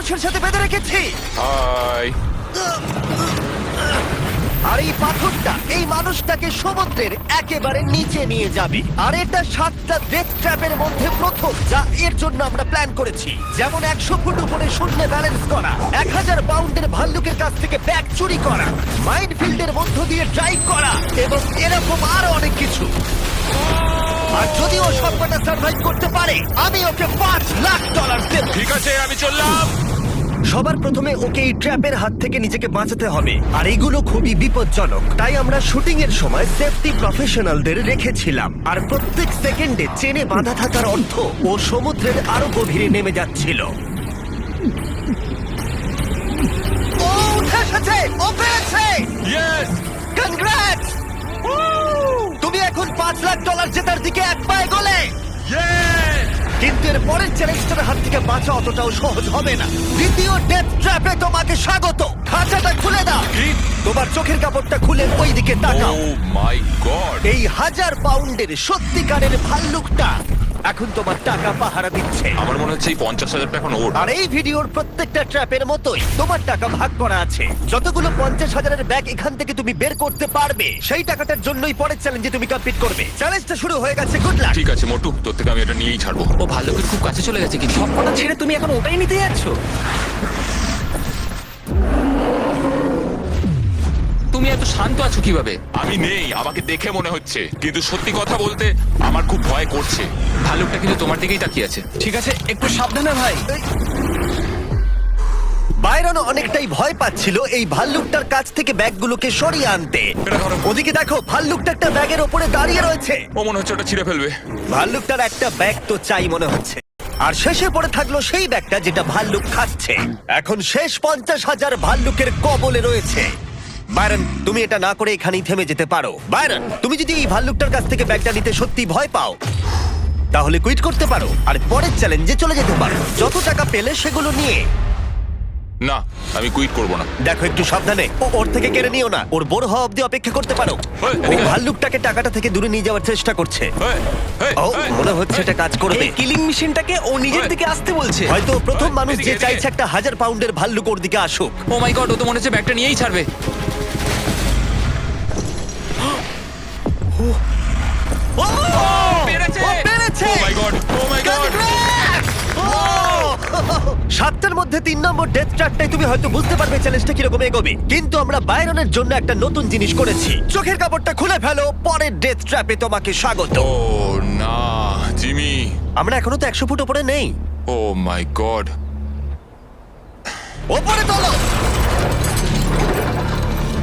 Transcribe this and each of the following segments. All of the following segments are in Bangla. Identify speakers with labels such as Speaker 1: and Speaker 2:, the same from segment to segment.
Speaker 1: মানুষের সাথে বেঁধে রেখেছি।
Speaker 2: হাই।
Speaker 1: আর এই পাথরটা এই মানুষটাকে সমুদ্রের একেবারে নিচে নিয়ে যাবে। আর এটা 7টা ডেথ ট্র্যাপের মধ্যে প্রথম যা এর জন্য আমরা প্ল্যান করেছি। যেমন 100 ফুট উপরে শূন্যে ব্যালেন্স করা, 1000 পাউন্ডের ভাল্লুকের কাছ থেকে ব্যাগ চুরি করা, মাইনফিল্ডের মধ্য দিয়ে ড্রাইভ করা এবং এরকম আরো অনেক কিছু। আর যদি ও সবকটা সার্ভাইভ করতে পারে আমি ওকে $5,00,000 দেব।
Speaker 2: ঠিক আছে, আমি চললাম।
Speaker 1: সবার প্রথমে ওকে এই ট্র্যাপের হাত থেকে নিজেকে বাঁচাতে হবে, আর এগুলো খুবই বিপজ্জনক। তাই আমরা শুটিং এর সময় সেফটি প্রফেশনালদের রেখেছিলাম। আর প্রত্যেক সেকেন্ডে চেনে বাঁধা থাকার অর্থ ও সমুদ্রের আরো গভীরে নেমে যাচ্ছিল। ও উঠে এসেছে, ও পেরেছে।
Speaker 2: ইয়েস!
Speaker 1: কনগ্রাটস! তুমি এখন $5,00,000 জেতার দিকে এক পায়ে গলে।
Speaker 2: ইয়েস!
Speaker 1: কিন্তু এর পরের চ্যালেঞ্জটার হাত থেকে বাঁচা অতটাও সহজ হবে না। দ্বিতীয় ডেথ ট্র্যাপে তোমাকে স্বাগত। খাঁচাটা খুলে দাও।
Speaker 2: কি?
Speaker 1: তোমার চোখের কাপড়টা খুলে ওই দিকে তাকাও।
Speaker 2: ও মাই গড!
Speaker 1: এই 1000 পাউন্ডের সত্যিকারের ভাল্লুকটা এখন তোমার টাকা পাহারা দিচ্ছে।
Speaker 2: আমার মনে হচ্ছে এই 50,000 এখন ওর।
Speaker 1: আর এই ভিডিওর প্রত্যেকটা ট্র্যাপের মতোই তোমার টাকা ভাগ করা আছে। যতগুলো 50,000-এর ব্যাগ এখান থেকে তুমি বের করতে পারবে সেই টাকাটার জন্যই পরের চ্যালেঞ্জে তুমি কমপ্লিট করবে। চ্যালেঞ্জটা শুরু হয়ে গেছে, গুড লাক।
Speaker 2: ঠিক আছে মোটু, তোর থেকে আমি এটা নিয়েই ছাড়বো।
Speaker 3: ও ভাল্লুকের খুব কাছে চলে গেছে কিন্তু
Speaker 4: সবকটা ছেড়ে তুমি এখন ওটাই নিতে যাচ্ছ?
Speaker 3: তুমি এত শান্ত আছো কিভাবে?
Speaker 2: আমি নেই, আমাকে দেখে মনে হচ্ছে, কিন্তু সত্যি কথা বলতে আমার খুব ভয় করছে।
Speaker 3: ভাল্লুকটা কিন্তু তোমার দিকেই তাকিয়ে আছে।
Speaker 4: ঠিক আছে, একটু সাবধানে ভাই।
Speaker 1: বাইরন অনেকটাই ভয় পাচ্ছিল এই ভাল্লুকটার কাছ থেকে ব্যাগগুলোকে সরিয়ে আনতে।
Speaker 2: এটা ধরো।
Speaker 1: ওদিকে দেখো, ভাল্লুকটা একটা ব্যাগের ওপরে দাঁড়িয়ে রয়েছে।
Speaker 2: ও মনে হচ্ছে ওটা ছিঁড়ে ফেলবে।
Speaker 1: ভাল্লুকটার একটা ব্যাগ তো চাই মনে হচ্ছে। আর শেষে পড়ে থাকলো সেই ব্যাগটা যেটা ভাল্লুক খাচ্ছে। এখন শেষ 50,000 ভাল্লুকের কবলে রয়েছে। বাইরন, তুমি এটা না করে এখানেই থেমে যেতে পারো। বাইরন, তুমি যদি এই ভাল্লুকটার কাছ থেকে ব্যাগটা নিতে সত্যি ভয় পাও তাহলে কুইট করতে পারো আর পরের চ্যালেঞ্জে চলে যেতে পারো। যত টাকা পেলে সেগুলো নিয়ে।
Speaker 2: না, আমি কুইট করবো না।
Speaker 1: দেখো, একটু সাবধানে, ওর থেকে কেড়ে নিও না। ওর বড় হওয়া অব্দি অপেক্ষা করতে পারো।
Speaker 2: ওই,
Speaker 1: ও ভাল্লুকটাকে টাকাটা থেকে দূরে নিয়ে যাওয়ার চেষ্টা করছে।
Speaker 2: এই, এই,
Speaker 1: ও
Speaker 2: এই,
Speaker 1: মনে হচ্ছে এটা কাজ করবে।
Speaker 4: এই কিলিং মেশিনটাকে ও নিজের দিকে আসতে বলছে।
Speaker 1: হয়তো ও প্রথম মানুষ যে
Speaker 2: এদিকে, এদিকে।
Speaker 1: চাইছে একটা 1000 পাউন্ডের ভাল্লুক ওর দিকে আসুক।
Speaker 3: ও মাই গড, ও তো মনে হচ্ছে ব্যাগটা নিয়েই ছাড়বে।
Speaker 1: ও
Speaker 3: পেরেছে!
Speaker 1: ও পেরেছে!
Speaker 2: Oh my God! Oh my God!
Speaker 1: Congrats! ও! 7টার মধ্যে 3 নম্বর ডেথ ট্র্যাপটাই তুমি হয়তো বুঝতে পারবে চ্যালেঞ্জটা কিরকম এগোবে। কিন্তু আমরা বাইরনের জন্য একটা নতুন জিনিস করেছি। চোখের কাপড়টা খুলে ফেলো, পরের ডেথ ট্র্যাপে তোমাকে স্বাগত।
Speaker 2: ও না, জিমি।
Speaker 1: আমরা এখনো তো 100 ফুট উপরে নেই।
Speaker 2: ও মাই গড!
Speaker 1: ওপরে তোলো।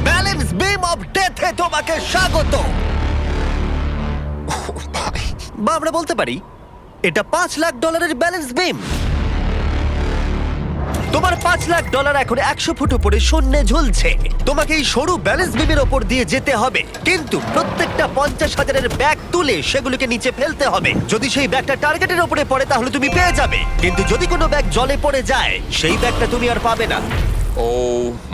Speaker 1: ব্যালেন্স বিম অফ ডেথে তোমাকে স্বাগত।
Speaker 2: ভাই,
Speaker 1: বা আমরা বলতে পারি এটা $5,00,000 ব্যালেন্স বিম। তোমার $5,00,000 এখন 100 ফুট উপরে শূন্যে ঝুলছে। তোমাকে এই সরু ব্যালেন্স বিমের ওপর দিয়ে যেতে হবে, কিন্তু প্রত্যেকটা 50,000-এর ব্যাগ তুলে সেগুলোকে নিচে ফেলতে হবে। যদি সেই ব্যাগটা টার্গেটের ওপরে পড়ে তাহলে তুমি পেয়ে যাবে, কিন্তু যদি কোনো ব্যাগ জলে পড়ে যায় সেই ব্যাগটা তুমি আর পাবে না।
Speaker 2: ও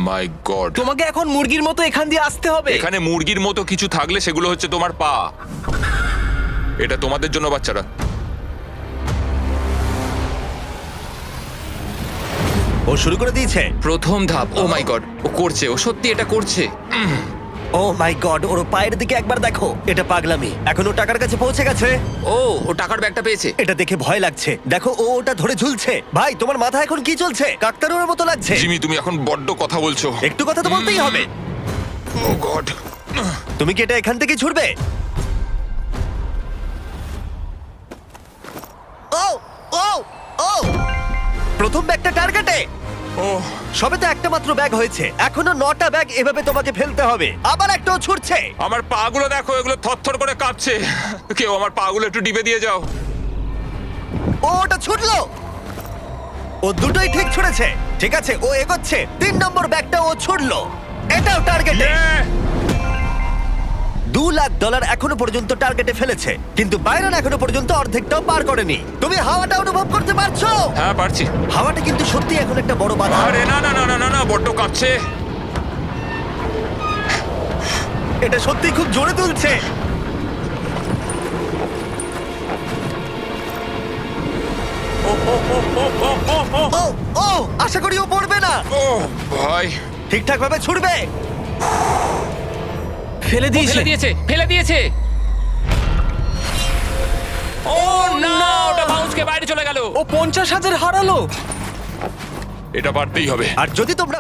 Speaker 2: মাই গড!
Speaker 4: তোমাকে এখন মুরগির মতো এখান দিয়ে আসতে হবে।
Speaker 2: এখানে মুরগির মতো কিছু থাকলে সেগুলো হচ্ছে তোমার পা। এটা তোমাদের জন্য, বাচ্চারা।
Speaker 1: ও শুরু করে দিয়েছে।
Speaker 3: প্রথম ধাপ। ও মাই গড, ও করছে, ও সত্যি এটা করছে।
Speaker 1: ও মাই গড, ওর পায়ের দিকে একবার দেখো। এটা পাগলামি। এখন ও টাকার কাছে পৌঁছে গেছে।
Speaker 3: ও টাকার ব্যাগটা পেয়েছে।
Speaker 1: এটা দেখে ভয় লাগছে। দেখো, ও ওটা ধরে ঝুলছে। ভাই, তোমার মাথা এখন কি চলছে? কাকতারুর মতো লাগছে।
Speaker 2: জিমি, তুমি এখন বড্ড কথা বলছো।
Speaker 1: একটু কথা তো বলতেই হবে।
Speaker 2: ও গড!
Speaker 1: তুমি কি এটা এখান থেকে ছুড়বে? ও ও ও প্রথম ব্যাগটা টার্গেটে।
Speaker 2: ও
Speaker 1: সবে তো একটা মাত্র ব্যাগ হয়েছে, এখনো 9টা ব্যাগ এভাবে তোমাকে ফেলতে হবে। আবার একটাও ছুটছে।
Speaker 2: আমার পাগুলো দেখো, এগুলো থরথর করে কাঁপছে। কেউ আমার পাগুলো একটু টিপে দিয়ে যাও।
Speaker 1: ও ওটা ছুটলো। ও দুটোই ঠিক ছুড়েছে। ঠিক আছে, ও এগোচ্ছে। 3 নম্বর ব্যাগটা ও ছুড়লো। এটাও টার্গেটে।
Speaker 2: Yeah!
Speaker 1: $2,00,000 এখনো পর্যন্ত টার্গেটে ফেলেছে, কিন্তু বাইরন এখনো পর্যন্ত অর্ধেকটাও পার করেনি। তুমি হাওয়াটা অনুভব করতে পারছো?
Speaker 2: হ্যাঁ, পারছি।
Speaker 1: হাওয়াটা কিন্তু সত্যি এখন একটা বড় বাধা।
Speaker 2: আরে না না না না না না, বড্ড কাঁপছে।
Speaker 1: এটা সত্যি খুব জোরে তুলছে। ও ও আশা করি ও পড়বে না।
Speaker 2: ও ভাই,
Speaker 1: ঠিকঠাক ভাবে ছুটবে।
Speaker 4: ফেলে দিয়েছে
Speaker 5: ফেলে দিয়েছে, ফেলে দিয়েছে। ও না, ওটা বাউন্সকে বাইরে চলে গেল।
Speaker 4: ও 50,000 হারালো।
Speaker 2: এটা পারতেই হবে।
Speaker 1: আর যদি তোমরা